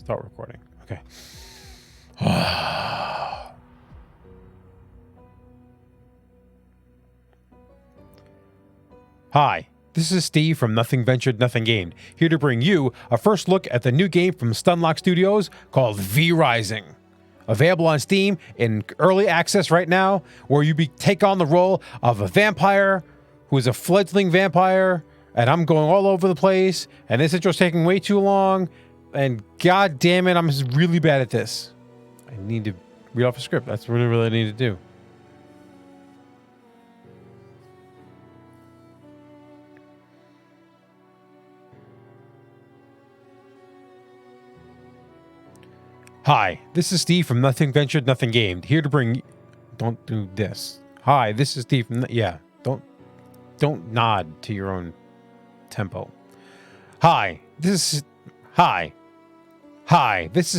Start recording. Okay. Hi, this is Steve from Nothing Ventured, Nothing Gained, here to bring you a first look at the new game from Stunlock Studios called V Rising. Available on Steam in early access right now, where you take on the role of a vampire who is a fledgling vampire, and I'm going all over the place, and this intro's taking way too long, and god damn it, I'm just really bad at this. I need to read off a script. That's what I really need to do. Hi, this is Steve from Nothing Ventured, Nothing Gained, here to bring... Don't do this. Hi, this is Steve from... Yeah, don't nod to your own tempo. Hi, this is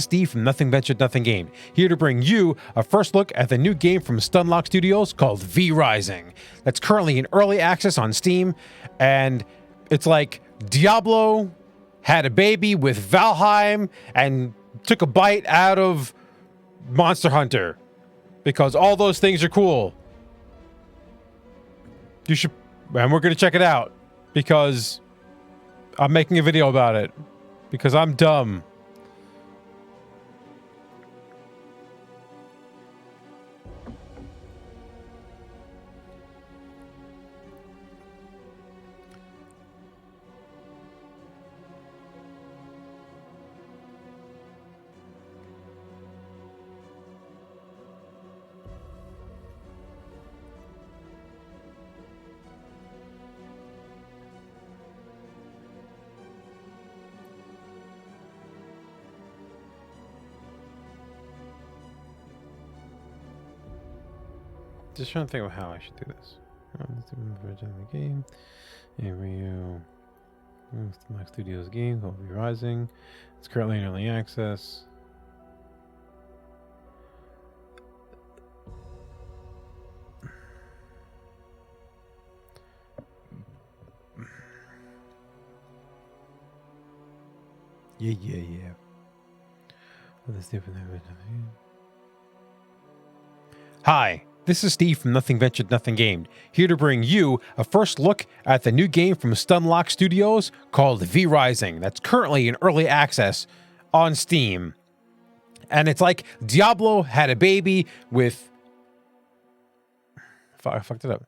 Steve from Nothing Ventured, Nothing Gained, here to bring you a first look at the new game from Stunlock Studios called V Rising. That's currently in early access on Steam, and it's like Diablo had a baby with Valheim and took a bite out of Monster Hunter, because all those things are cool. You should, and we're gonna check it out because I'm making a video about it because I'm dumb. Just trying to think of how I should do this. Let's do the game. And Stunlock Studios game called V Rising. It's currently in early access. Yeah. Hi, this is Steve from Nothing Ventured, Nothing Gained, here to bring you a first look at the new game from Stunlock Studios called V Rising. That's currently in early access on Steam. And it's like Diablo had a baby with... I fucked it up.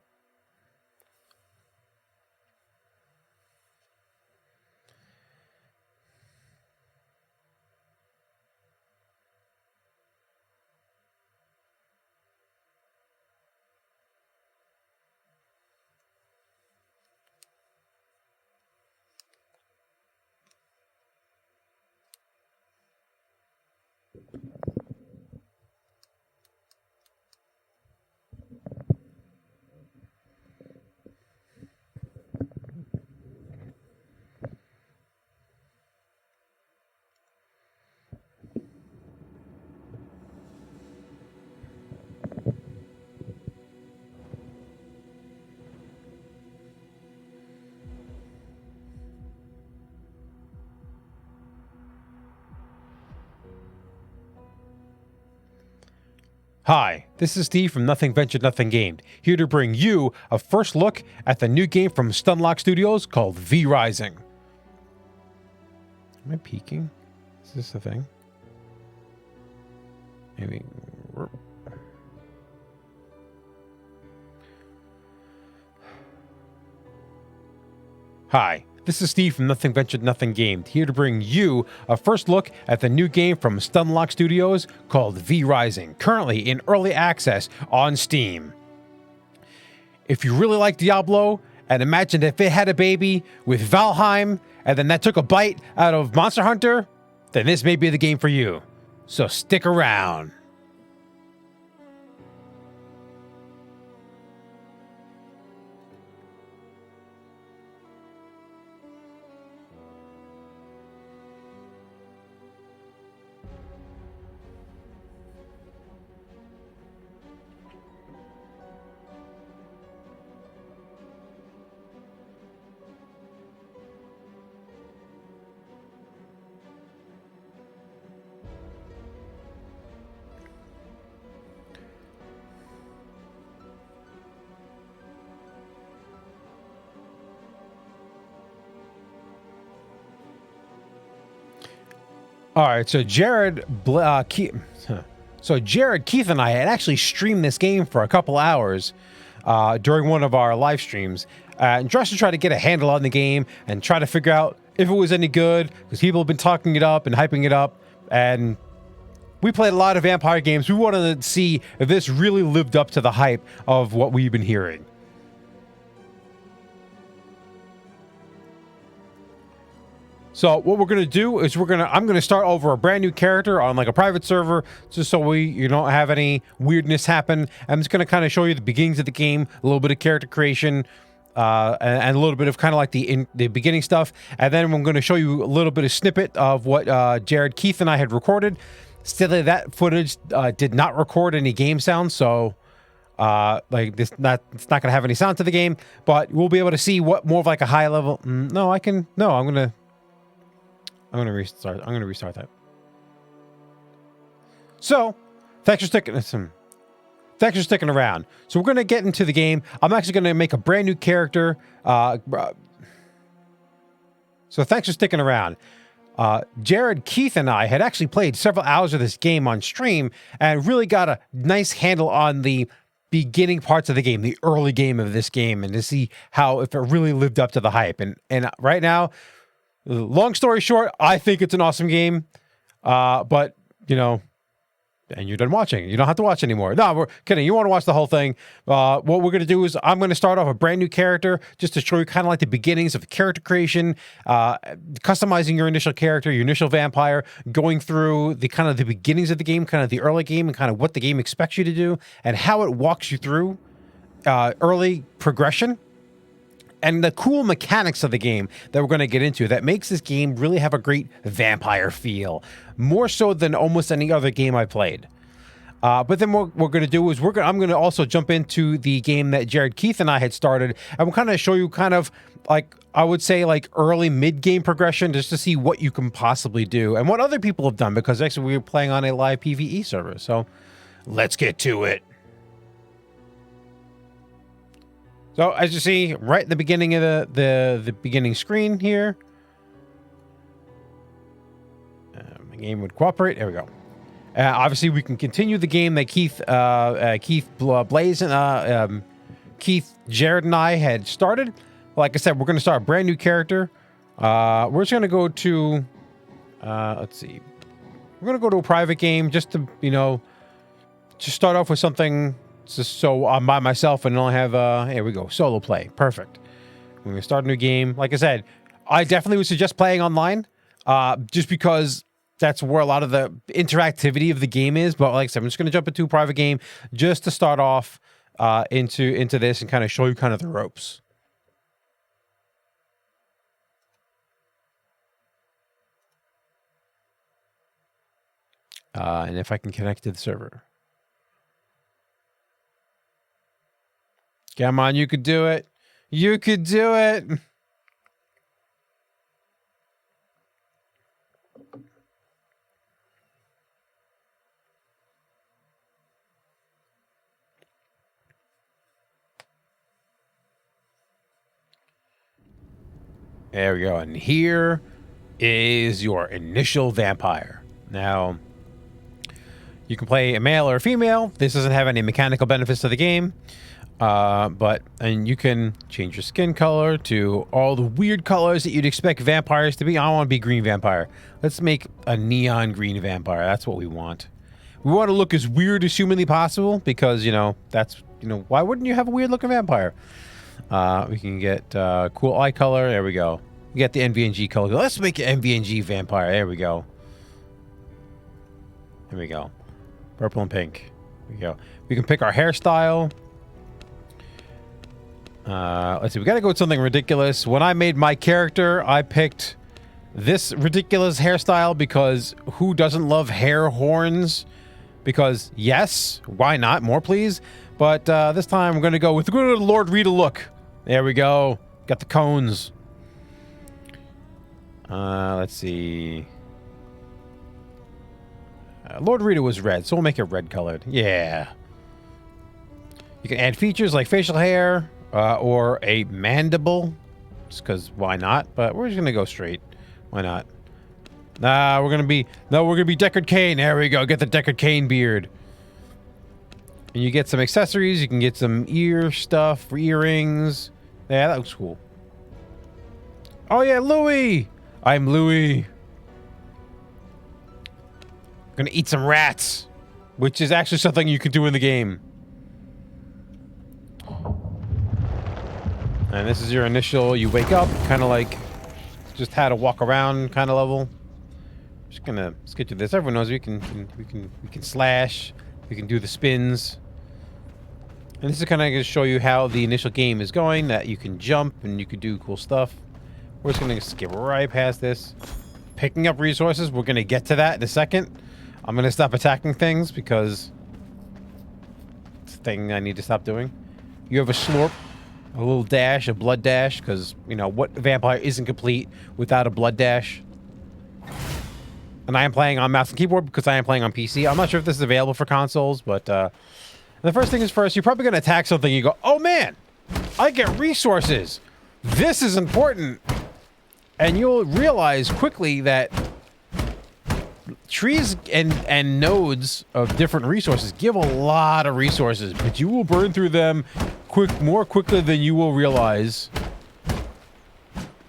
Hi, this is Steve from Nothing Ventured, Nothing Gained, here to bring you a first look at the new game from Stunlock Studios called V Rising. Am I peeking? Is this a thing? Maybe... Hi, this is Steve from Nothing Ventured, Nothing Gained, here to bring you a first look at the new game from Stunlock Studios called V Rising, currently in early access on Steam. If you really like Diablo, and imagine if it had a baby with Valheim, and then that took a bite out of Monster Hunter, then this may be the game for you. So stick around. All right, so Jared, Keith, and I had actually streamed this game for a couple hours during one of our live streams, and just to try to get a handle on the game and try to figure out if it was any good, because people have been talking it up and hyping it up, and we played a lot of vampire games. We wanted to see if this really lived up to the hype of what we've been hearing. So what we're going to do is I'm going to start over a brand new character on like a private server, just so you don't have any weirdness happen. I'm just going to kind of show you the beginnings of the game, a little bit of character creation, and a little bit of kind of like the beginning stuff. And then I'm going to show you a little bit of snippet of what Jared, Keith, and I had recorded. Still, that footage did not record any game sounds, so it's not going to have any sound to the game. But we'll be able to see what more of like a high level. I'm going to restart that. So, thanks for sticking around. So we're going to get into the game. I'm actually going to make a brand new character. So thanks for sticking around. Jared, Keith, and I had actually played several hours of this game on stream and really got a nice handle on the beginning parts of the game, the early game of this game, and to see how if it really lived up to the hype. And right now, long story short, I think it's an awesome game, but, and you're done watching. You don't have to watch anymore. No, we're kidding. You want to watch the whole thing. What we're going to do is I'm going to start off a brand new character just to show you kind of like the beginnings of the character creation, customizing your initial character, your initial vampire, going through the kind of the beginnings of the game, kind of the early game, and kind of what the game expects you to do, and how it walks you through early progression. And the cool mechanics of the game that we're going to get into that makes this game really have a great vampire feel, more so than almost any other game I played. But then what we're going to do is I'm going to also jump into the game that Jared, Keith, and I had started, and we'll kind of show you kind of like, I would say like early mid-game progression, just to see what you can possibly do and what other people have done, because actually we were playing on a live PvE server. So let's get to it. So as you see, right at the beginning of the beginning screen here, my game would cooperate. There we go. Obviously, we can continue the game that Keith, Jared, and I had started. Like I said, we're going to start a brand new character. We're just going to go to, let's see, we're going to go to a private game just to, just start off with something. Just so I'm by myself and only have, here we go, solo play. Perfect. We're going to start a new game. Like I said, I definitely would suggest playing online, just because that's where a lot of the interactivity of the game is. But like I said, I'm just going to jump into a private game just to start off into this and kind of show you kind of the ropes. And if I can connect to the server. Come on, you could do it. You could do it. There we go. And here is your initial vampire. Now, you can play a male or a female. This doesn't have any mechanical benefits to the game. And you can change your skin color to all the weird colors that you'd expect vampires to be. I want to be green vampire. Let's make a neon green vampire. That's what we want. We want to look as weird as humanly possible because, that's, why wouldn't you have a weird looking vampire? We can get cool eye color. There we go. We get the NVNG color. Let's make an NVNG vampire. There we go. There we go. Purple and pink. There we go. We can pick our hairstyle. Let's see. We got to go with something ridiculous. When I made my character, I picked this ridiculous hairstyle because who doesn't love hair horns? Because yes, why not? More please. But this time we're going to go with the good Lord Rita look. There we go. Got the cones. Let's see. Lord Rita was red, so we'll make it red colored. Yeah. You can add features like facial hair. Or a mandible, just because why not? But we're just gonna go straight. Why not? Nah, we're gonna be Deckard Cain. There we go. Get the Deckard Cain beard. And you get some accessories. You can get some ear stuff, earrings. Yeah, that looks cool. Oh yeah, Louis. I'm Louis. Gonna eat some rats, which is actually something you can do in the game. And this is your initial. You wake up, kind of like just how to walk around kind of level. Just gonna skip through this. Everyone knows we can slash. We can do the spins. And this is kind of going to show you how the initial game is going. That you can jump and you can do cool stuff. We're just gonna skip right past this. Picking up resources. We're gonna get to that in a second. I'm gonna stop attacking things because it's a thing I need to stop doing. You have a slurp. A little dash, a blood dash, because, you know, what vampire isn't complete without a blood dash? And I am playing on mouse and keyboard because I am playing on PC. I'm not sure if this is available for consoles, but the first thing is first, you're probably going to attack something. You go, oh man, I get resources. This is important. And you'll realize quickly that trees and nodes of different resources give a lot of resources, but you will burn through them more quickly than you will realize.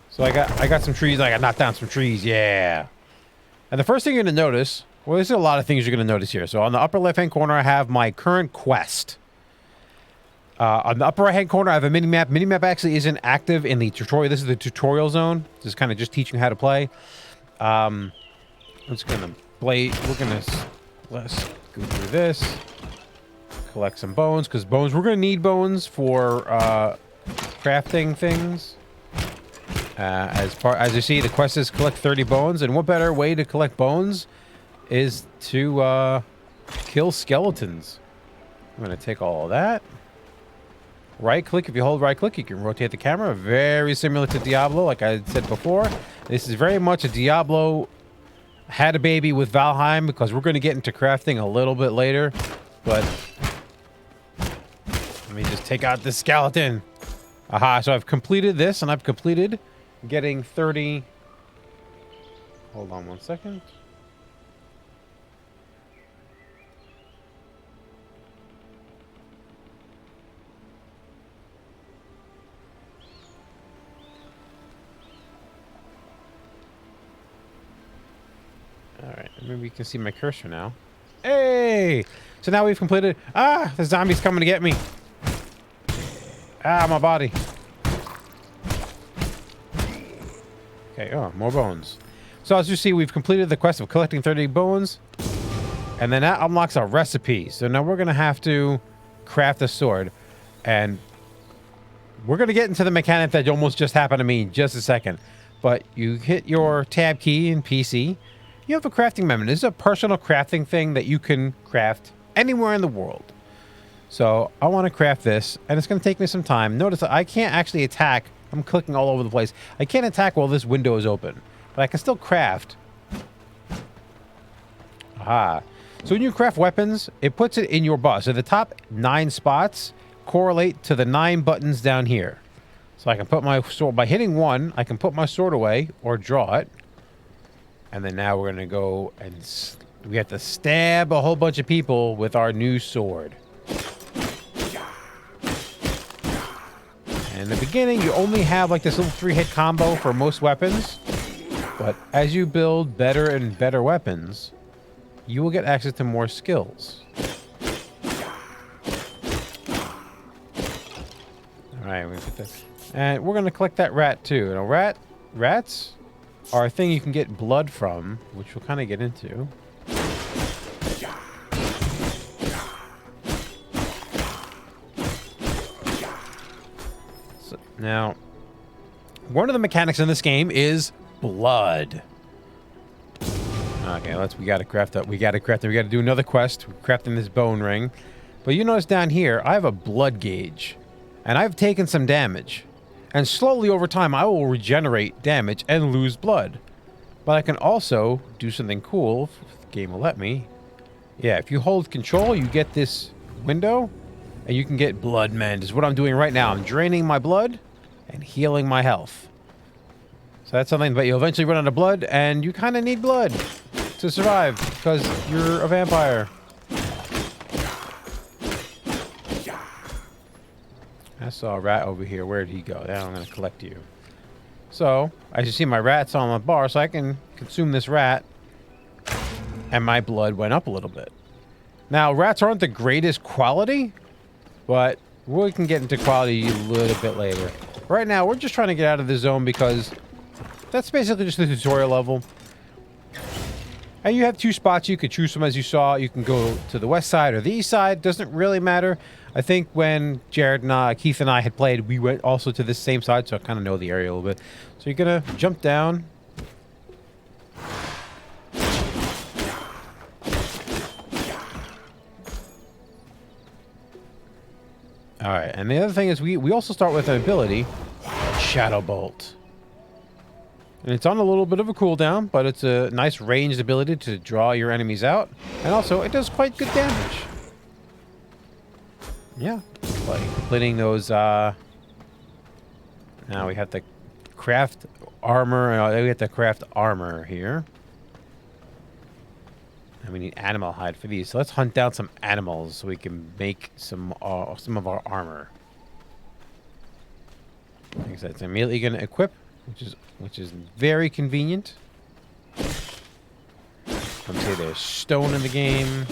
So I got some trees. I got knocked down some trees. Yeah. And the first thing you're gonna notice, well, there's a lot of things you're gonna notice here. So on the upper left-hand corner, I have my current quest. On the upper right-hand corner, I have a mini-map. Mini-map actually isn't active in the tutorial. This is the tutorial zone. This is kind of just teaching how to play. I'm just gonna blade. Let's go through this. Collect some bones, because bones, we're gonna need bones for crafting things. As you see, the quest is collect 30 bones, and what better way to collect bones is to kill skeletons. I'm gonna take all of that. Right click. If you hold right click, you can rotate the camera. Very similar to Diablo, like I said before. This is very much a Diablo had a baby with Valheim, because we're going to get into crafting a little bit later. But let me just take out this skeleton. Aha, so I've completed this, and I've completed getting 30. Hold on one second. Alright, maybe you can see my cursor now. Hey! So now we've completed... Ah! The zombie's coming to get me. Ah, my body. Okay, oh, more bones. So as you see, we've completed the quest of collecting 30 bones. And then that unlocks our recipe. So now we're going to have to craft a sword. And we're going to get into the mechanic that almost just happened to me in just a second. But you hit your tab key in PC. You have a crafting menu. This is a personal crafting thing that you can craft anywhere in the world. So I want to craft this, and it's going to take me some time. Notice that I can't actually attack. I'm clicking all over the place. I can't attack while this window is open, but I can still craft. Aha. So when you craft weapons, it puts it in your boss. So the top 9 spots correlate to the 9 buttons down here. So I can put my sword, by hitting 1, I can put my sword away or draw it. And then now we're going to go and we have to stab a whole bunch of people with our new sword. And in the beginning, you only have like this little 3-hit combo for most weapons. But as you build better and better weapons, you will get access to more skills. Alright, we're going to put this. And we're going to collect that rat too. Now, rats are a thing you can get blood from, which we'll kind of get into. So, now, one of the mechanics in this game is blood. Okay, we gotta craft up. We gotta do another quest. We're crafting this bone ring. But you notice down here, I have a blood gauge. And I've taken some damage. And slowly over time, I will regenerate damage and lose blood. But I can also do something cool, if the game will let me. Yeah, if you hold control, you get this window, and you can get blood mend. Is what I'm doing right now. I'm draining my blood and healing my health. So that's something, but you'll eventually run out of blood, and you kind of need blood to survive because you're a vampire. I saw a rat over here. Where did he go? Now I'm going to collect you. So, as you see, my rat's on my bar, so I can consume this rat, and my blood went up a little bit. Now, rats aren't the greatest quality, but we can get into quality a little bit later. Right now, we're just trying to get out of the zone because that's basically just the tutorial level. And you have two spots you could choose from, as you saw. You can go to the west side or the east side. Doesn't really matter. I think when Jared and Keith and I had played, we went also to the same side, so I kind of know the area a little bit. So you're going to jump down. Alright, and the other thing is we also start with an ability, Shadow Bolt. And it's on a little bit of a cooldown, but it's a nice ranged ability to draw your enemies out. And also, it does quite good damage. Yeah, like completing those, now we have to craft armor, we have to craft armor here. And we need animal hide for these. So let's hunt down some animals so we can make some of our armor. Like I said, it's immediately going to equip, which is very convenient. Let me say there's stone in the game.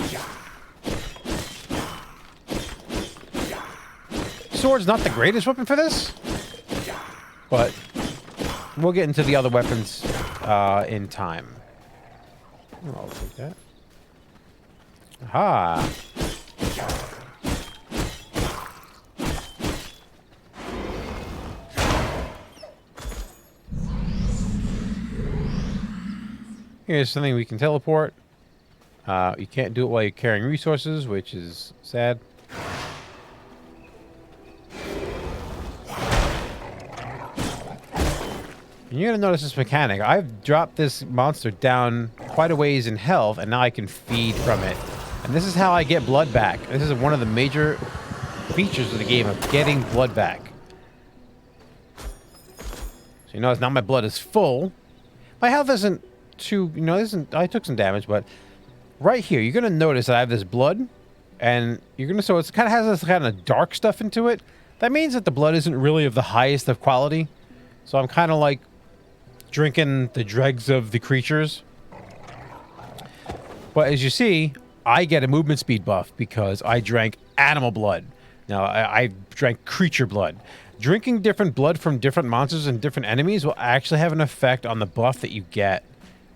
Sword's not the greatest weapon for this, but we'll get into the other weapons in time. I'll take that. Aha! Here's something we can teleport. You can't do it while you're carrying resources, which is sad. And you're going to notice this mechanic. I've dropped this monster down quite a ways in health, and now I can feed from it. And this is how I get blood back. This is one of the major features of the game, of getting blood back. So you notice now my blood is full. My health isn't too, I took some damage, but right here, you're going to notice that I have this blood, and you're going to, so it kind of has this kind of dark stuff into it. That means that the blood isn't really of the highest of quality. So I'm kind of like drinking the dregs of the creatures. But as you see, I get a movement speed buff because I drank animal blood. Now, I drank creature blood. Drinking different blood from different monsters and different enemies will actually have an effect on the buff that you get.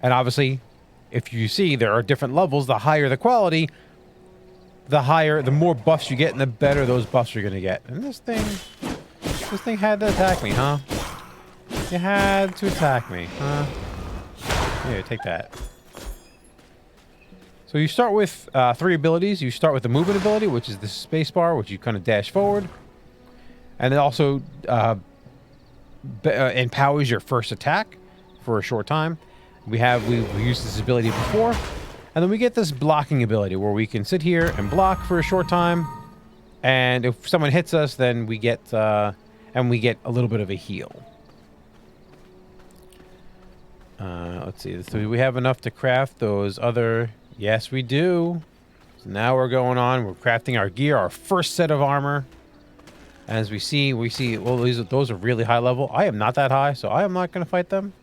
And obviously, if you see, there are different levels. The higher the quality, the more buffs you get, and the better those buffs you're going to get. And this thing had to attack me, huh? You had to attack me, huh? Here, take that. So you start with 3 abilities. You start with the movement ability, which is the space bar, which you kind of dash forward. And it also empowers your first attack for a short time. We've used this ability before. And then we get this blocking ability where we can sit here and block for a short time. And if someone hits us, then we get a little bit of a heal. Let's see. Do we have enough to craft those other? Yes, we do. So now we're going on. We're crafting our gear, our first set of armor. As we see, well, those are really high level. I am not that high, so I am not going to fight them.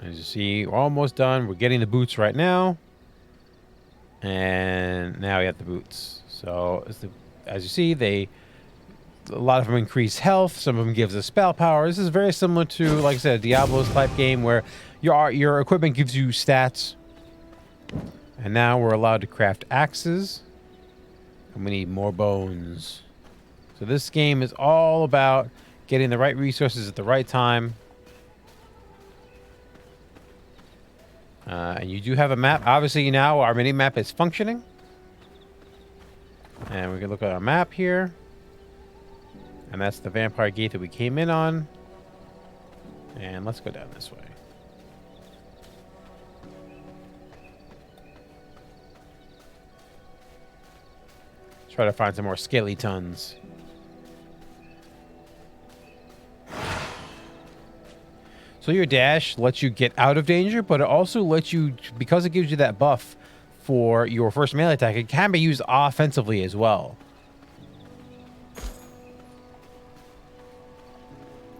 As you see, we're almost done. We're getting the boots right now. And now we have the boots. So, as you see, a lot of them increase health. Some of them gives us spell power. This is very similar to, like I said, a Diablo's type game where your equipment gives you stats. And now we're allowed to craft axes. And we need more bones. So this game is all about getting the right resources at the right time. And you do have a map. Obviously now our mini map is functioning. And we can look at our map here. And that's the vampire gate that we came in on. And let's go down this way. Try to find some more skeletons. So your dash lets you get out of danger, but it also lets you, because it gives you that buff for your first melee attack, it can be used offensively as well.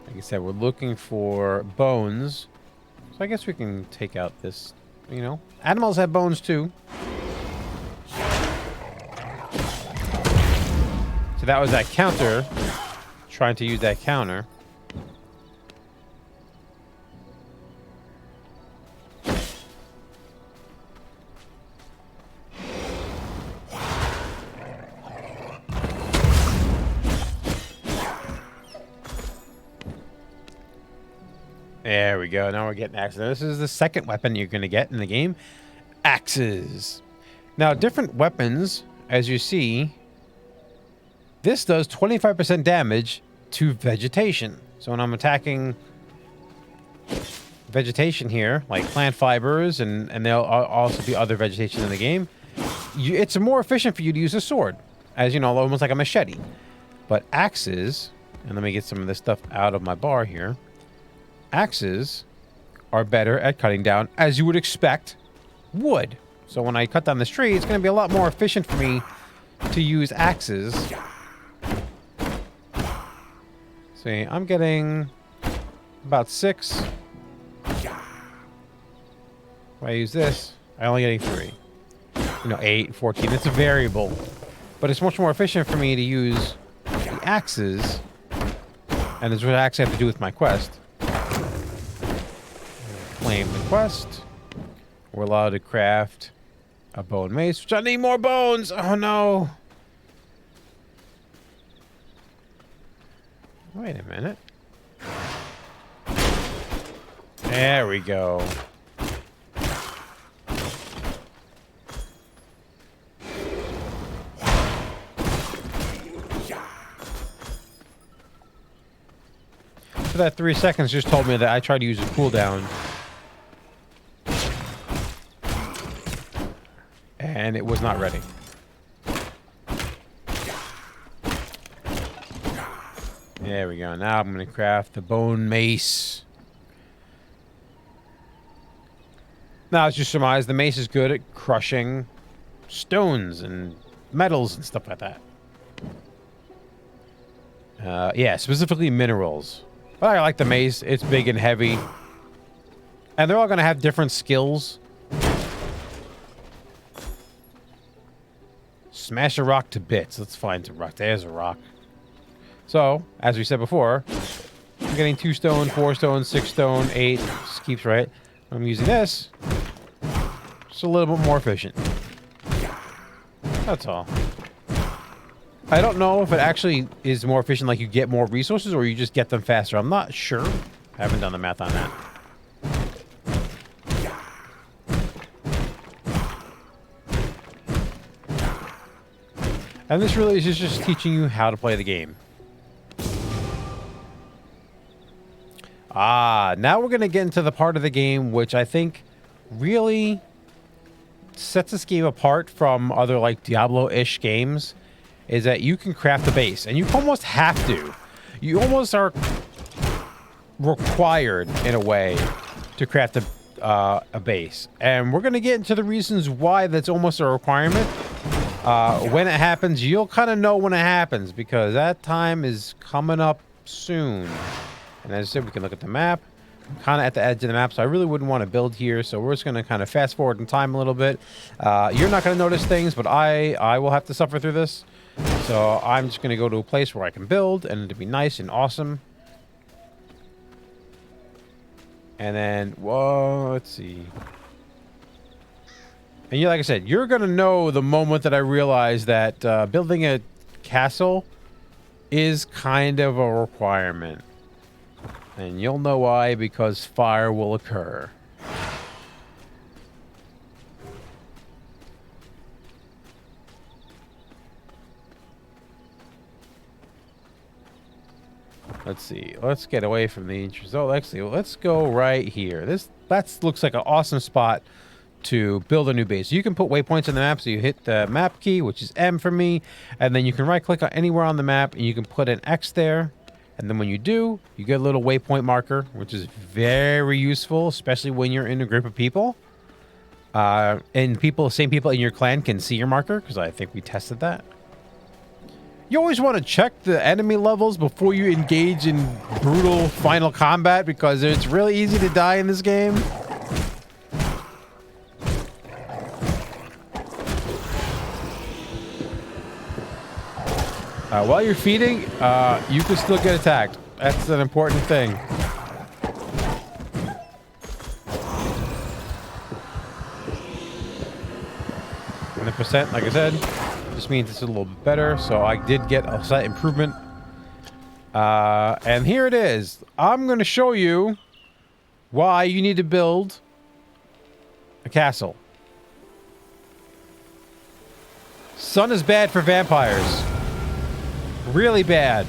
Like I said, we're looking for bones. So I guess we can take out this, you know. Animals have bones too. So that was that counter. Trying to use that counter. There we go. Now we're getting axes. This is the second weapon you're going to get in the game. Axes. Now, different weapons, as you see, this does 25% damage to vegetation. So when I'm attacking vegetation here, like plant fibers, and there'll also be other vegetation in the game, it's more efficient for you to use a sword, as you know, almost like a machete. But axes, and let me get some of this stuff out of my bar here. Axes are better at cutting down, as you would expect, wood. So when I cut down this tree, it's going to be a lot more efficient for me to use axes. See, I'm getting about 6. If I use this, I'm only getting 3. You know, 8, 14. It's a variable. But it's much more efficient for me to use the axes. And this is what I actually have to do with my quest. Claim the quest. We're allowed to craft a bone mace, which I need more bones. Oh no. Wait a minute. There we go. So that 3 seconds just told me that I tried to use a cooldown. And it was not ready. There we go. Now I'm going to craft the bone mace. Now, as you surmise, the mace is good at crushing stones and metals and stuff like that. Yeah, specifically minerals. But I like the mace. It's big and heavy. And they're all going to have different skills. Smash a rock to bits. Let's find a rock. There's a rock. So, as we said before, I'm getting 2 stone, 4 stone, 6 stone, 8. Just keeps right. I'm using this. Just a little bit more efficient. That's all. I don't know if it actually is more efficient, like you get more resources, or you just get them faster. I'm not sure. I haven't done the math on that. And this really is just teaching you how to play the game. Now we're going to get into the part of the game which I think really sets this game apart from other like Diablo-ish games, is that you can craft a base, and you almost have to. You almost are required, in a way, to craft a base. And we're going to get into the reasons why that's almost a requirement. When it happens, you'll kind of know when it happens, because that time is coming up soon. And as I said, we can look at the map. I'm kind of at the edge of the map, so I really wouldn't want to build here. So we're just going to kind of fast forward in time a little bit. You're not going to notice things, but I will have to suffer through this. So I'm just going to go to a place where I can build, and it'll be nice and awesome. And then, whoa, let's see. And like I said, you're going to know the moment that I realize that building a castle is kind of a requirement. And you'll know why, because fire will occur. Let's see. Let's get away from the entrance. Oh, actually, let's go right here. That looks like an awesome spot to build a new base. You can put waypoints on the map, so you hit the map key, which is M for me, and then you can right-click on anywhere on the map, and you can put an X there, And then when you do, you get a little waypoint marker, which is very useful, especially when you're in a group of people. And same people in your clan can see your marker, because I think we tested that. You always want to check the enemy levels before you engage in brutal final combat, because it's really easy to die in this game. While you're feeding, you can still get attacked. That's an important thing. 100%, like I said, just means it's a little bit better. So I did get a slight improvement. And here it is. I'm going to show you why you need to build a castle. Sun is bad for vampires. Really bad.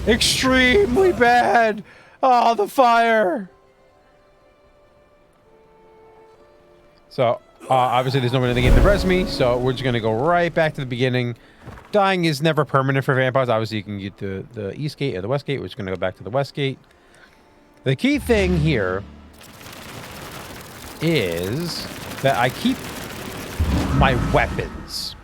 Extremely bad. Oh, the fire. So, obviously there's nobody in the game to res me, so we're just going to go right back to the beginning. Dying is never permanent for vampires. Obviously, you can get the east gate or the west gate. We're just going to go back to the west gate. The key thing here is that I keep my weapons.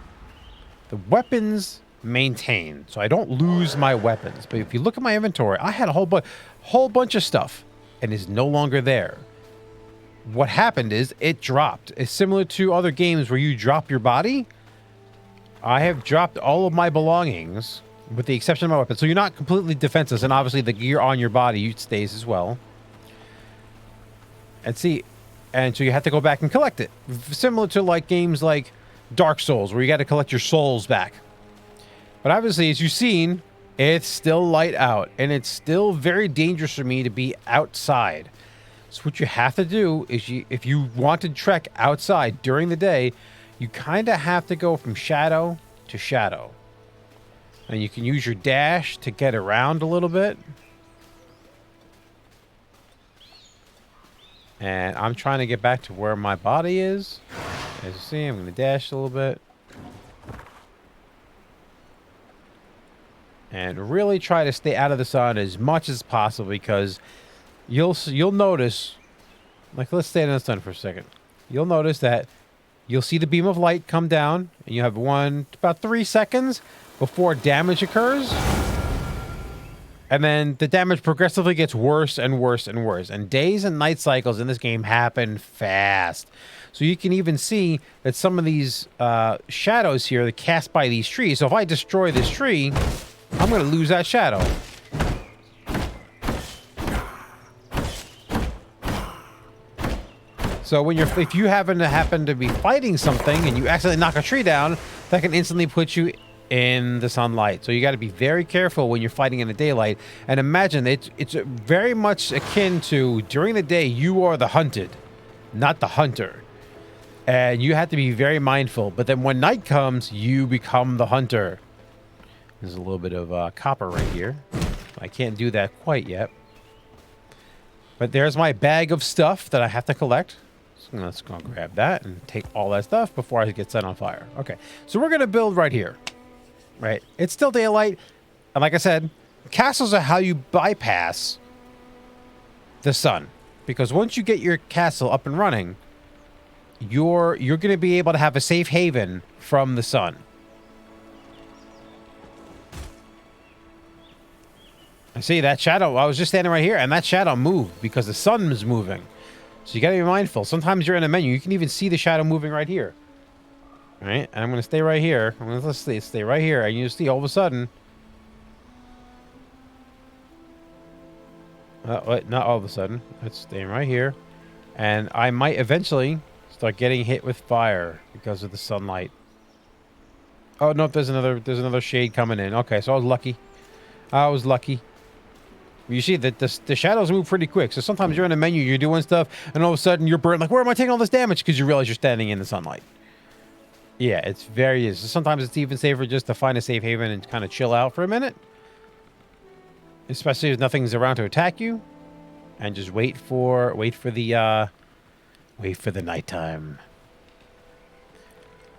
The weapons maintained, so I don't lose my weapons. But if you look at my inventory, I had a whole bunch of stuff, and is no longer there. What happened is it dropped. It's similar to other games where you drop your body. I have dropped all of my belongings, with the exception of my weapons. So you're not completely defenseless, and obviously the gear on your body stays as well. And so you have to go back and collect it. Similar to like games like Dark Souls, where you got to collect your souls back. But obviously, as you've seen, it's still light out, and it's still very dangerous for me to be outside. So what you have to do is, if you want to trek outside during the day, you kind of have to go from shadow to shadow. And you can use your dash to get around a little bit. And I'm trying to get back to where my body is. As you see, I'm going to dash a little bit. And really try to stay out of the sun as much as possible, because you'll notice, like, let's stay in the sun for a second. You'll notice that you'll see the beam of light come down, and you have about 3 seconds before damage occurs. And then the damage progressively gets worse and worse and worse. And days and night cycles in this game happen fast. So you can even see that some of these shadows here that cast by these trees. So if I destroy this tree, I'm going to lose that shadow. So if you happen to be fighting something and you accidentally knock a tree down, that can instantly put you in the sunlight. So you got to be very careful when you're fighting in the daylight. And imagine it's very much akin to, during the day you are the hunted, not the hunter. And you have to be very mindful. But then when night comes, you become the hunter. There's a little bit of copper right here. I can't do that quite yet. But there's my bag of stuff that I have to collect. So let's go grab that and take all that stuff before I get set on fire. Okay, so we're going to build right here. Right? It's still daylight. And like I said, castles are how you bypass the sun. Because once you get your castle up and running, you're going to be able to have a safe haven from the sun. I see that shadow. I was just standing right here, and that shadow moved because the sun is moving. So you got to be mindful. Sometimes you're in a menu. You can even see the shadow moving right here. All right? And I'm going to stay right here. I'm going to stay right here. And you see all of a sudden... wait, not all of a sudden. It's staying right here. And I might eventually start getting hit with fire because of the sunlight. Oh, no, there's another shade coming in. Okay, so I was lucky. You see that the shadows move pretty quick. So sometimes you're in a menu, you're doing stuff, and all of a sudden you're burnt. Like, where am I taking all this damage? Because you realize you're standing in the sunlight. Yeah, it's very easy. Sometimes it's even safer just to find a safe haven and kind of chill out for a minute. Especially if nothing's around to attack you. And just wait for the nighttime.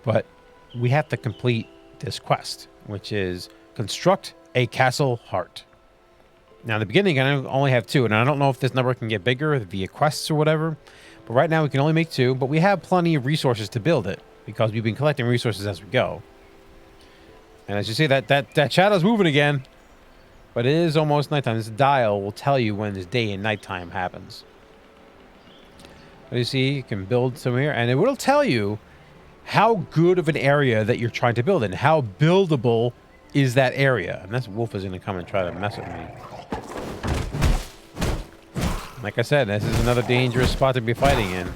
But we have to complete this quest, which is construct a castle heart. Now, in the beginning, I only have 2, and I don't know if this number can get bigger via quests or whatever. But right now, we can only make 2, but we have plenty of resources to build it because we've been collecting resources as we go. And as you see, that shadow's moving again. But it is almost nighttime. This dial will tell you when this day and nighttime happens. But you see, you can build some here, and it will tell you how good of an area that you're trying to build in. How buildable is that area? And this wolf is going to come and try to mess with me. Like I said, this is another dangerous spot to be fighting in.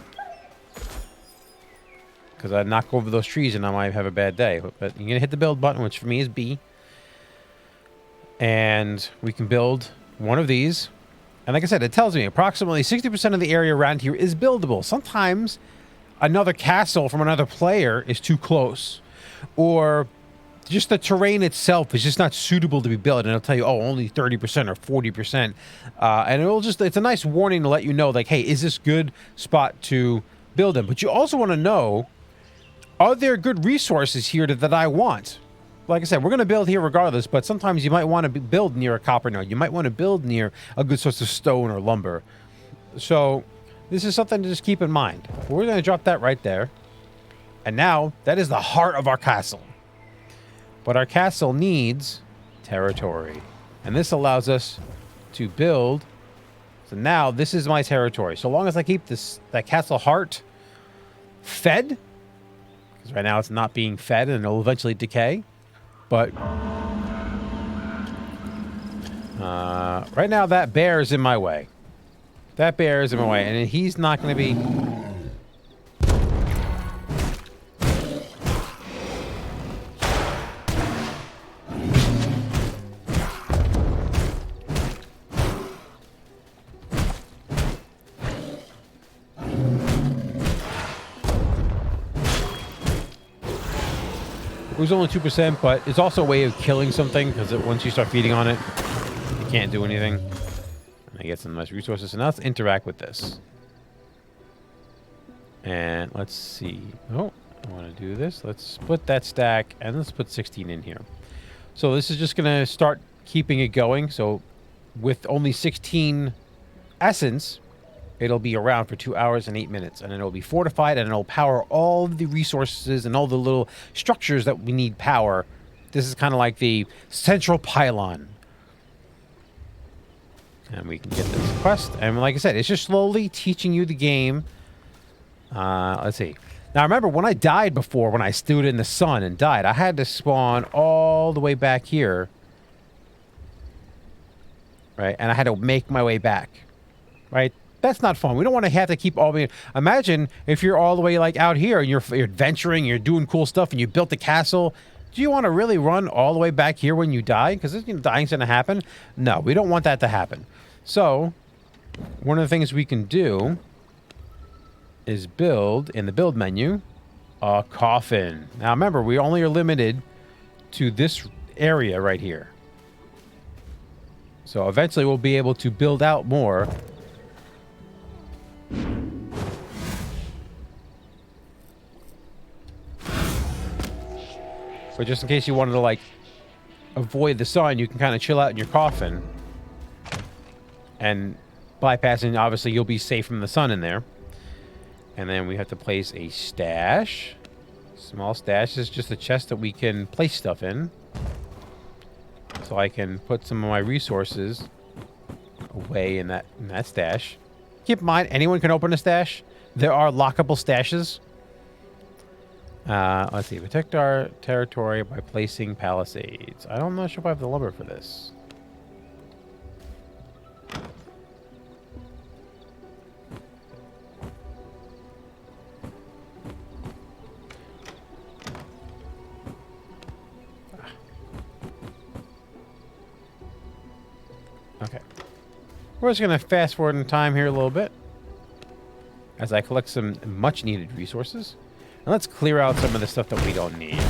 Because I knock over those trees and I might have a bad day. But you're going to hit the build button, which for me is B. And we can build one of these. And like I said, it tells me approximately 60% of the area around here is buildable. Sometimes another castle from another player is too close. Or just the terrain itself is just not suitable to be built. And it'll tell you, oh, only 30% or 40%. And it's a nice warning to let you know, like, hey, is this good spot to build in? But you also want to know, are there good resources here that I want? Like I said, we're going to build here regardless, but sometimes you might want to build near a copper node. You might want to build near a good source of stone or lumber. So this is something to just keep in mind. We're going to drop that right there. And now, that is the heart of our castle. But our castle needs territory. And this allows us to build. So now, this is my territory. So long as I keep that castle heart fed, because right now it's not being fed and it'll eventually decay. But right now, that bear is in my way. That bear is in my way, and he's not going to be... It was only 2%, but it's also a way of killing something, because once you start feeding on it, you can't do anything. And I get some nice resources. So now let's interact with this. And let's see. Oh, I want to do this. Let's split that stack, and let's put 16 in here. So this is just going to start keeping it going. So with only 16 essence, it'll be around for 2 hours and 8 minutes, and it'll be fortified, and it'll power all the resources and all the little structures that we need power. This is kind of like the central pylon. And we can get this quest. And like I said, it's just slowly teaching you the game. Let's see. Now, remember, when I died before, when I stood in the sun and died, I had to spawn all the way back here. Right? And I had to make my way back. Right? That's not fun. We don't want to have to keep all the... Imagine if you're all the way like out here and you're adventuring, you're doing cool stuff, and you built a castle. Do you want to really run all the way back here when you die? Because dying's going to happen. No, we don't want that to happen. So, one of the things we can do is build, in the build menu, a coffin. Now, remember, we only are limited to this area right here. So, eventually, we'll be able to build out more. But just in case you wanted to, like, avoid the sun, you can kind of chill out in your coffin. And bypassing, obviously, you'll be safe from the sun in there. And then we have to place a stash. Small stash is just a chest that we can place stuff in. So I can put some of my resources away in that stash. Keep in mind, anyone can open a stash. There are lockable stashes. Let's see. Protect our territory by placing palisades. I'm not sure if I have the lumber for this. Okay. We're just going to fast forward in time here a little bit as I collect some much needed resources. And let's clear out some of the stuff that we don't need.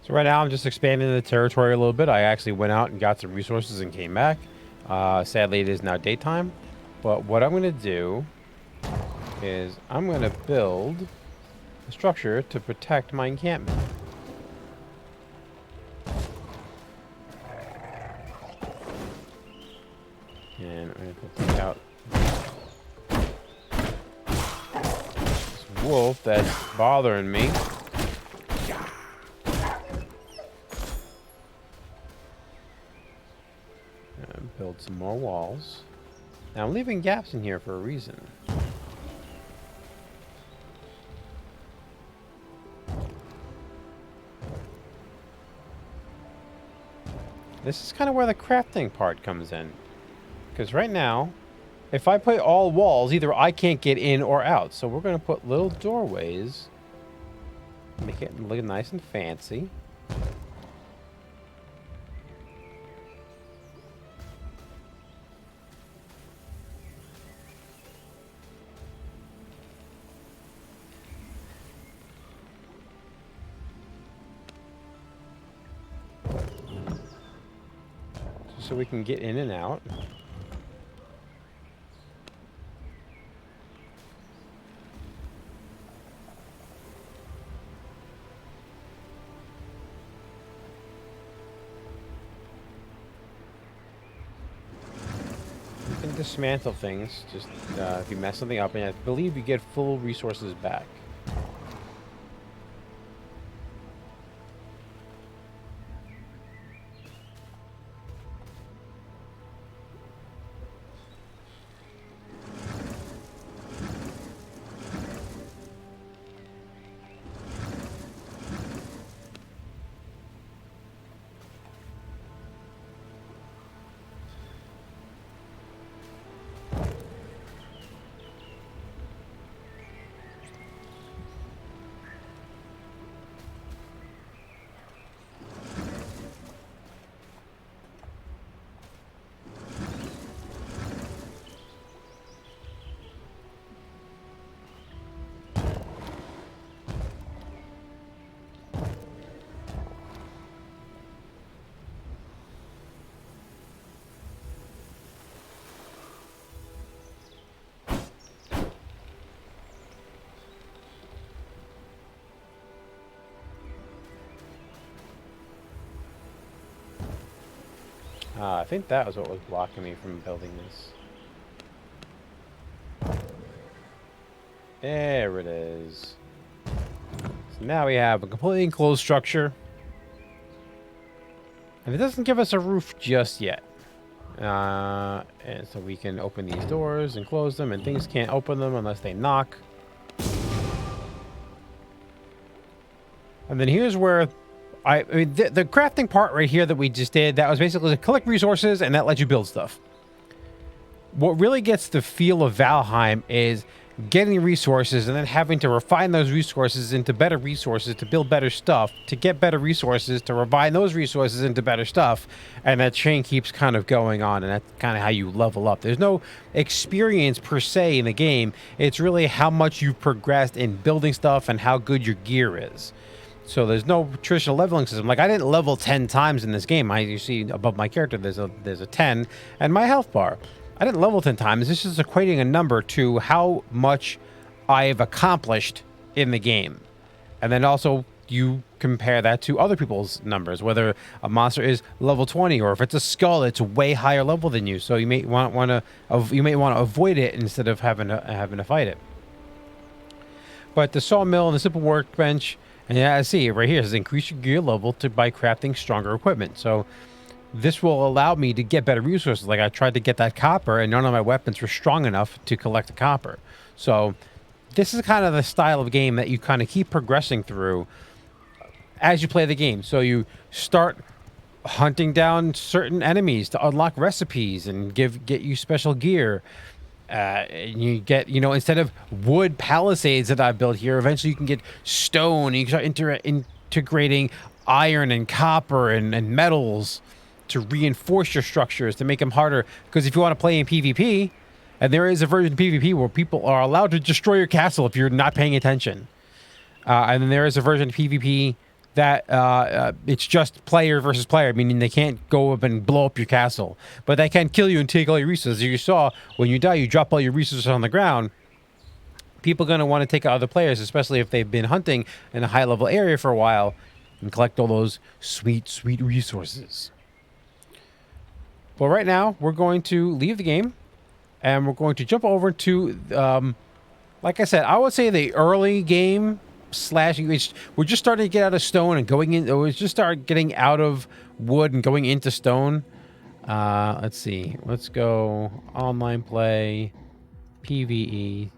So right now I'm just expanding the territory a little bit. I actually went out and got some resources and came back. Sadly, it is now daytime. But what I'm going to do is I'm going to build a structure to protect my encampment. And I'm going to take out this wolf that's bothering me. Build some more walls. Now I'm leaving gaps in here for a reason. This is kind of where the crafting part comes in. Because right now, if I put all walls, either I can't get in or out. So we're going to put little doorways. Make it look nice and fancy. So we can get in and out. You can dismantle things, just if you mess something up, and I believe you get full resources back. I think that was what was blocking me from building this. There it is. So now we have a completely enclosed structure. And it doesn't give us a roof just yet. And so we can open these doors and close them, and things can't open them unless they knock. And then here's where I mean, the crafting part right here that we just did, that was basically to collect resources, and that lets you build stuff. What really gets the feel of Valheim is getting resources and then having to refine those resources into better resources to build better stuff, to get better resources, to refine those resources into better stuff, and that chain keeps kind of going on, and that's kind of how you level up. There's no experience per se in the game. It's really how much you've progressed in building stuff and how good your gear is. So there's no traditional leveling system. Like, I didn't level 10 times in this game. You see above my character, there's a 10 and my health bar. I didn't level 10 times. This is equating a number to how much I've accomplished in the game. And then also you compare that to other people's numbers, whether a monster is level 20 or if it's a skull, it's way higher level than you. So you may want to avoid it instead of having to fight it. But the sawmill and the simple workbench, and yeah, I see it right here, it says increase your gear level by crafting stronger equipment. So this will allow me to get better resources. Like, I tried to get that copper, and none of my weapons were strong enough to collect the copper. So this is kind of the style of game that you kind of keep progressing through as you play the game. So you start hunting down certain enemies to unlock recipes and get you special gear. You get, instead of wood palisades that I've built here, eventually you can get stone. You can start integrating iron and copper and metals to reinforce your structures, to make them harder. Because if you want to play in PvP, and there is a version of PvP where people are allowed to destroy your castle if you're not paying attention. And then there is a version of PvP that it's just player versus player, meaning they can't go up and blow up your castle, but they can kill you and take all your resources. You saw when you die, you drop all your resources on the ground. People are going to want to take out other players, especially if they've been hunting in a high level area for a while and collect all those sweet, sweet resources. Well, right now we're going to leave the game and we're going to jump over to, like I said, I would say the early game we're just starting to get out of stone and going in. We just start getting out of wood and going into stone. Let's see. Let's go online play, PvE.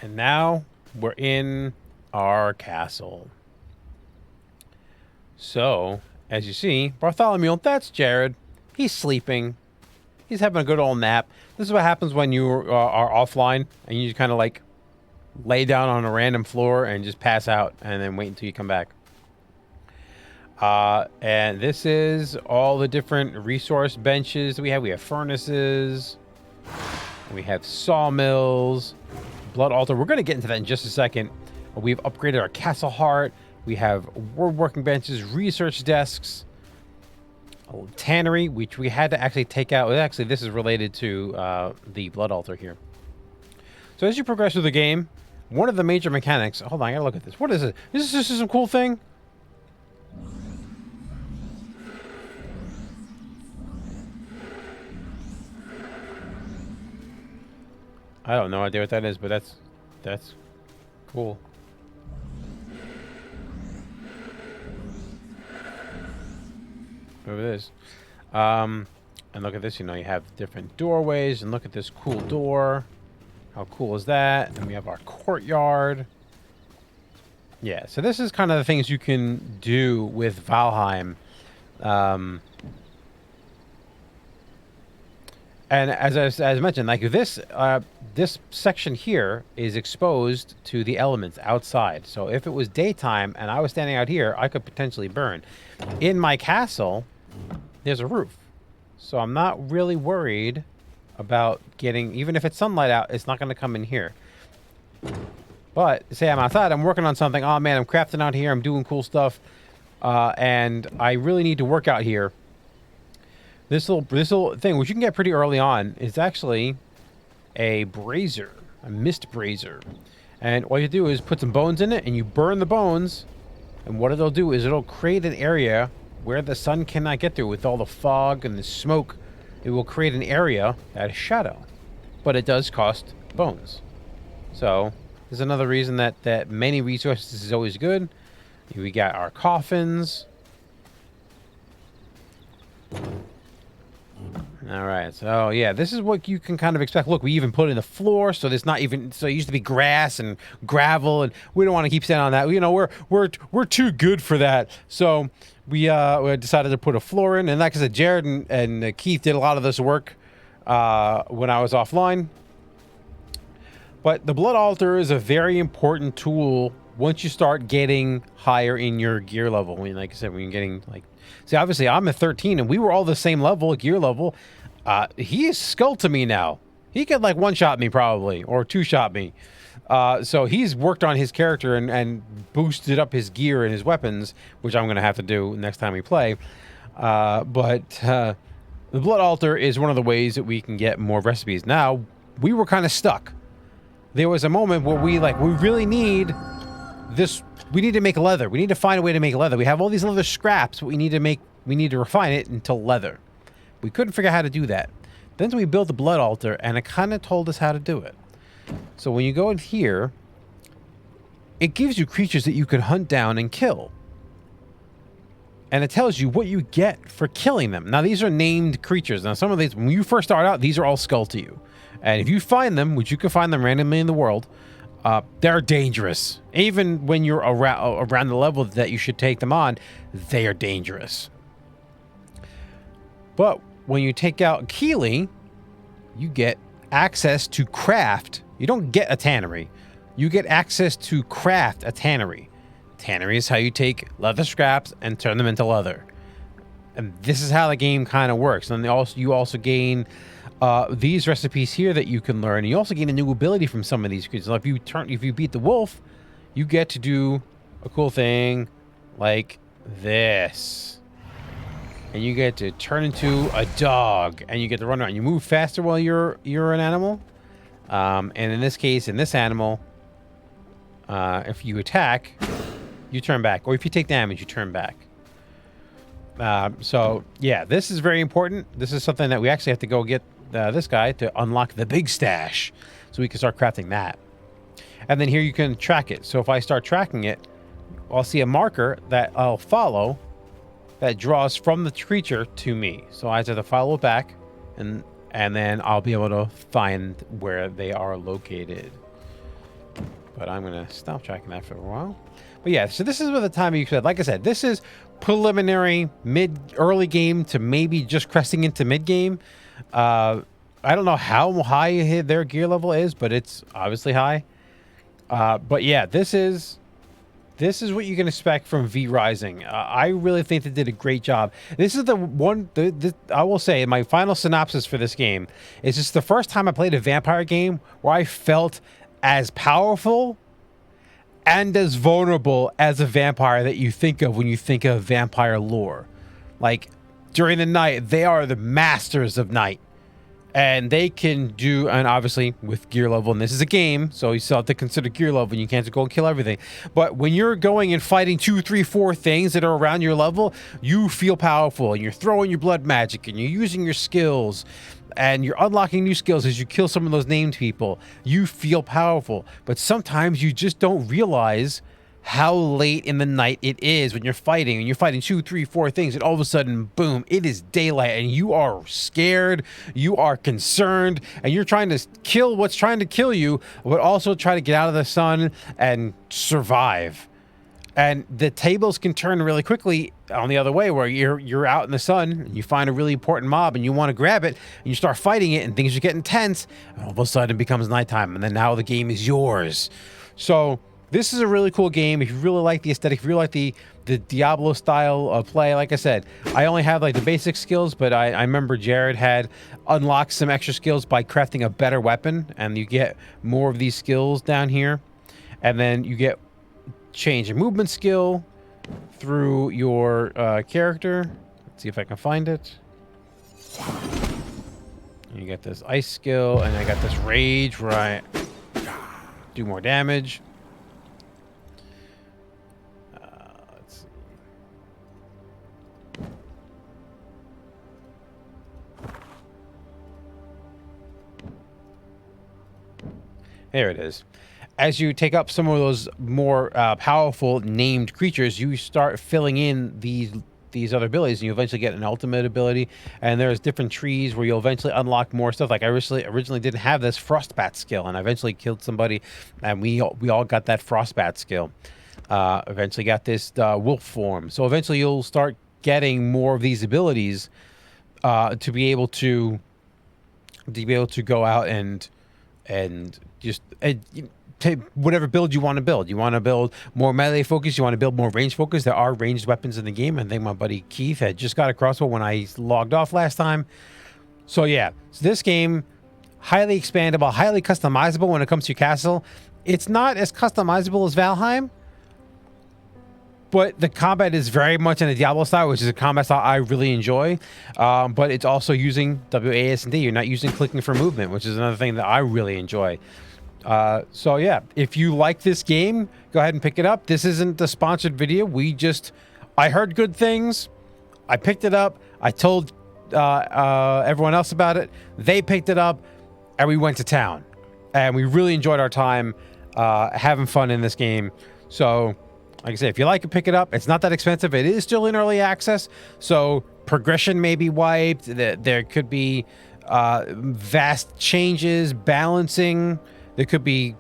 And now we're in our castle. So, as you see, Bartholomew, that's Jared. He's sleeping. He's having a good old nap. This is what happens when you are offline and you just kind of like lay down on a random floor and just pass out and then wait until you come back. And this is all the different resource benches we have. We have furnaces. We have sawmills. Blood altar. We're going to get into that in just a second. We've upgraded our castle heart. We have woodworking benches, research desks, a tannery, which we had to actually take out. Actually, this is related to the blood altar here. So as you progress through the game, one of the major mechanics... Hold on, I gotta look at this. What is it? Is this some cool thing? I don't know idea what that is, but that's cool. Whatever it is. And look at this, you know, you have different doorways, and look at this cool door. How cool is that? And we have our courtyard. Yeah, so this is kind of the things you can do with Valheim. And as mentioned, like this section here is exposed to the elements outside. So if it was daytime and I was standing out here, I could potentially burn. In my castle, there's a roof. So I'm not really worried about getting, even if it's sunlight out, it's not going to come in here. But say I'm outside, I'm working on something. Oh man, I'm crafting out here. I'm doing cool stuff. And I really need to work out here. This little thing, which you can get pretty early on, is actually a brazier, a mist brazier. And all you do is put some bones in it, and you burn the bones. And what it'll do is it'll create an area where the sun cannot get through with all the fog and the smoke. It will create an area that is shadow, but it does cost bones. So there's another reason that many resources is always good. We got our coffins. All right, so yeah, this is what you can kind of expect. Look, we even put in the floor, so there's not even, so it used to be grass and gravel, and we don't want to keep standing on that. You know, we're too good for that. So we decided to put a floor in, and like I said, Jared and Keith did a lot of this work when I was offline. But the blood altar is a very important tool once you start getting higher in your gear level. I mean, like I said, when you're getting like, see, obviously I'm at 13 and we were all the same level, gear level. He is skull to me now. He could like one-shot me probably, or two-shot me. So he's worked on his character and boosted up his gear and his weapons, which I'm going to have to do next time we play. But the blood altar is one of the ways that we can get more recipes. Now, we were kind of stuck. There was a moment where we really need this. We need to make leather. We need to find a way to make leather. We have all these leather scraps, but we need to refine it into leather. We couldn't figure out how to do that. Then we built the blood altar, and it kind of told us how to do it. So when you go in here, it gives you creatures that you can hunt down and kill. And it tells you what you get for killing them. Now, these are named creatures. Now, some of these, when you first start out, these are all skull to you. And if you find them, which you can find them randomly in the world, they're dangerous. Even when you're around the level that you should take them on, they are dangerous. But when you take out Keely, you get access to craft. You don't get a tannery. You get access to craft a tannery. Tannery is how you take leather scraps and turn them into leather. And this is how the game kind of works. And you also gain these recipes here that you can learn. You also gain a new ability from some of these creatures. Like if you beat the wolf, you get to do a cool thing like this. And you get to turn into a dog, and you get to run around. You move faster while you're an animal. And in this case, in this animal, if you attack, you turn back. Or if you take damage, you turn back. So, yeah, this is very important. This is something that we actually have to go get this guy to unlock the big stash. So we can start crafting that. And then here you can track it. So if I start tracking it, I'll see a marker that I'll follow that draws from the creature to me. So I just have to follow it back, and then I'll be able to find where they are located. But I'm going to stop tracking that for a while. But yeah, so this is where the time you said, like I said, this is preliminary early game to maybe just cresting into mid game. I don't know how high their gear level is, but it's obviously high. But yeah, this is what you can expect from V Rising. I really think they did a great job. This is the one, I will say, my final synopsis for this game is just the first time I played a vampire game where I felt as powerful and as vulnerable as a vampire that you think of when you think of vampire lore. Like, during the night, they are the masters of night. And they can do, and obviously with gear level, and this is a game, so you still have to consider gear level, and you can't just go and kill everything. But when you're going and fighting 2, 3, 4 things that are around your level, you feel powerful, and you're throwing your blood magic, and you're using your skills, and you're unlocking new skills as you kill some of those named people. You feel powerful, but sometimes you just don't realize how late in the night it is when you're fighting, and you're fighting 2, 3, 4 things, and all of a sudden, boom, it is daylight, and you are scared, you are concerned, and you're trying to kill what's trying to kill you, but also try to get out of the sun and survive. And the tables can turn really quickly on the other way, where you're out in the sun, and you find a really important mob, and you want to grab it, and you start fighting it, and things are getting tense, and all of a sudden it becomes nighttime, and then now the game is yours. So This is a really cool game. If you really like the aesthetic, if you really like the Diablo style of play, like I said, I only have like the basic skills, but I remember Jared had unlocked some extra skills by crafting a better weapon, and you get more of these skills down here. And then you get change in movement skill through your character. Let's see if I can find it. You get this ice skill, and I got this rage where I do more damage. Let's see. There it is. As you take up some of those more powerful named creatures, you start filling in these other abilities, and you eventually get an ultimate ability. And there's different trees where you'll eventually unlock more stuff. Like I originally didn't have this frostbat skill, and I eventually killed somebody, and we all got that frostbat skill. Eventually got this wolf form. So eventually you'll start getting more of these abilities to be able to go out and just take whatever build you want to build. You want to build more melee focus, you want to build more range focus. There are ranged weapons in the game. I think my buddy Keith had just got a crossbow when I logged off last time. So yeah, so this game, highly expandable, highly customizable when it comes to your castle. It's not as customizable as Valheim, but the combat is very much in the Diablo style, which is a combat style I really enjoy. But it's also using WASD. You're not using clicking for movement, which is another thing that I really enjoy. So yeah, if you like this game, go ahead and pick it up. This isn't a sponsored video. I heard good things. I picked it up. I told everyone else about it. They picked it up, and we went to town. And we really enjoyed our time having fun in this game. So, like I said, if you like it, pick it up. It's not that expensive. It is still in early access, so progression may be wiped. There could be vast changes, balancing. There could be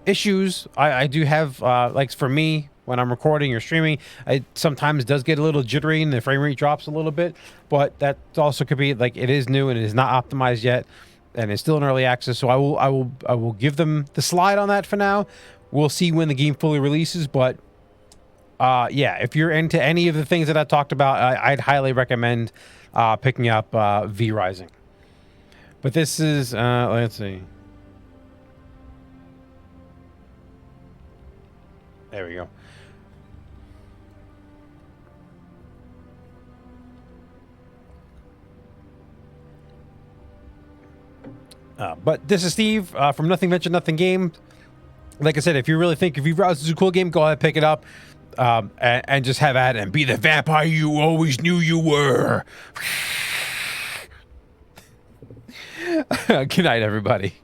issues. I do have, like for me, when I'm recording or streaming, it sometimes does get a little jittery and the frame rate drops a little bit, but that also could be like it is new and it is not optimized yet, and it's still in early access. So I will give them the slide on that for now. We'll see when the game fully releases, but yeah, if you're into any of the things that I talked about, I'd highly recommend picking up V Rising. But this is, let's see. There we go. But this is Steve from Nothing Venture, Nothing Game. Like I said, if you really think V Rising is a cool game, go ahead and pick it up. And just have at it and be the vampire you always knew you were. Good night, everybody.